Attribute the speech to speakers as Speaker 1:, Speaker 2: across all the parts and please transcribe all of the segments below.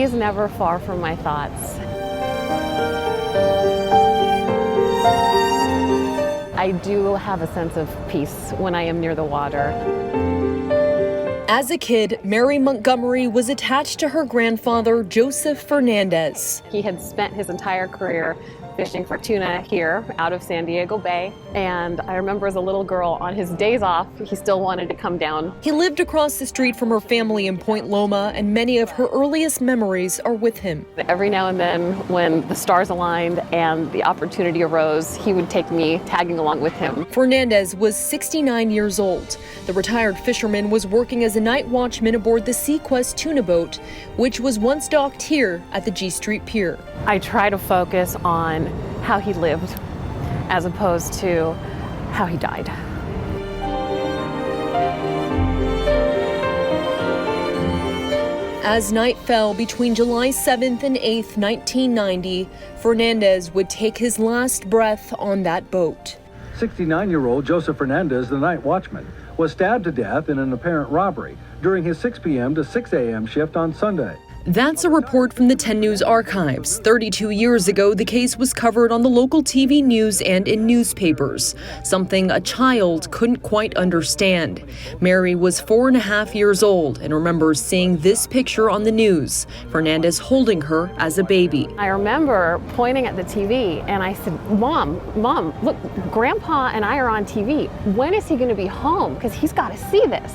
Speaker 1: He's never far from my thoughts. I do have a sense of peace when I am near the water.
Speaker 2: As a kid, Mary Montgomery was attached to her grandfather, Joseph Fernandez.
Speaker 1: He had spent his entire career fishing for tuna here out of San Diego Bay. And I remember as a little girl, on his days off, he still wanted to come down.
Speaker 2: He lived across the street from her family in Point Loma, and many of her earliest memories are with him.
Speaker 1: Every now and then, when the stars aligned and the opportunity arose, he would take me tagging along with him.
Speaker 2: Fernandez was 69 years old. The retired fisherman was working as a night watchman aboard the Sequest tuna boat, which was once docked here at the G Street Pier.
Speaker 1: I try to focus on how he lived as opposed to how he died.
Speaker 2: As night fell between July 7th and 8th, 1990, Fernandez would take his last breath on that boat.
Speaker 3: 69-year-old Joseph Fernandez, the night watchman, was stabbed to death in an apparent robbery during his 6 p.m. to 6 a.m. shift on Sunday.
Speaker 2: That's a report from the 10 News archives. 32 years ago, the case was covered on the local TV news and in newspapers, something a child couldn't quite understand. Mary was 4.5 years old and remembers seeing this picture on the news, Fernandez holding her as a baby.
Speaker 1: I remember pointing at the TV and I said, Mom, look, Grandpa and I are on TV. When is he going to be home? Because he's got to see this.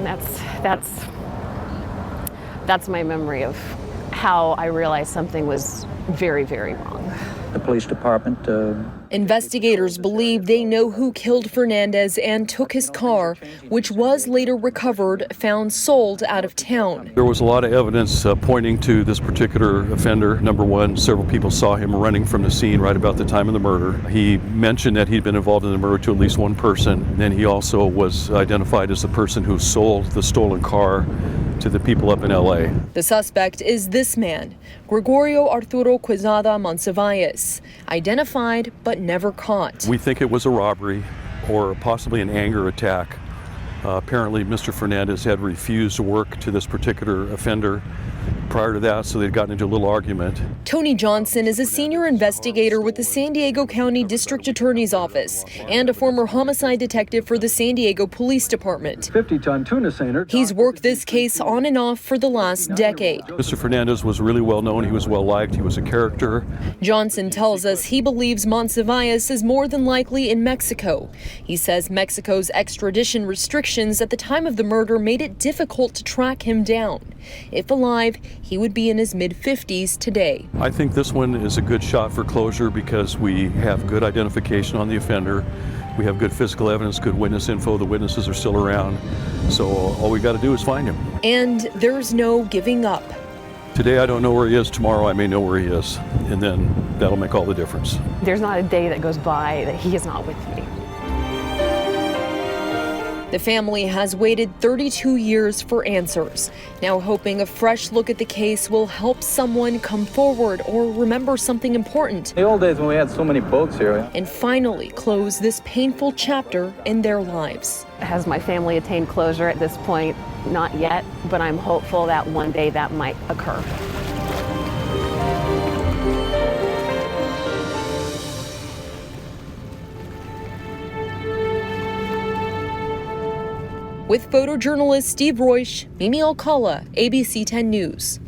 Speaker 1: And that's my memory of how I realized something was very, very wrong.
Speaker 4: The police department.
Speaker 2: Investigators believe they know who killed Fernandez and took his car, which was later recovered, found sold out of town.
Speaker 5: There was a lot of evidence pointing to this particular offender. Number one, several people saw him running from the scene right about the time of the murder. He mentioned that he'd been involved in the murder to at least one person. Then he also was identified as the person who sold the stolen car to the people up in L.A.
Speaker 2: The suspect is this man, Gregorio Arturo Quezada Monsivais, identified but never caught.
Speaker 5: We think it was a robbery or possibly an anger attack. Apparently, Mr. Fernandez had refused to work to this particular offender prior to that, so they'd gotten into a little argument.
Speaker 2: Tony Johnson is a senior investigator with the San Diego County District Attorney's Office and a former homicide detective for the San Diego Police Department.
Speaker 3: 50-ton tuna seiner.
Speaker 2: He's worked this case on and off for the last decade.
Speaker 5: Mr. Fernandez was really well known. He was well liked. He was a character.
Speaker 2: Johnson tells us he believes Monsivais is more than likely in Mexico. He says Mexico's extradition restrictions at the time of the murder made it difficult to track him down. If alive, he would be in his mid-50s today.
Speaker 5: I think this one is a good shot for closure because we have good identification on the offender. We have good physical evidence, good witness info. The witnesses are still around. So all we got to do is find him.
Speaker 2: And there's no giving up.
Speaker 5: Today I don't know where he is. Tomorrow I may know where he is. And then that'll make all the difference.
Speaker 1: There's not a day that goes by that he is not with me.
Speaker 2: The family has waited 32 years for answers, now hoping a fresh look at the case will help someone come forward or remember something important.
Speaker 4: The old days when we had so many boats here.
Speaker 2: And finally close this painful chapter in their lives.
Speaker 1: Has my family attained closure at this point? Not yet, but I'm hopeful that one day that might occur.
Speaker 2: With photojournalist Steve Reusch, Mimi Alcala, ABC 10 News.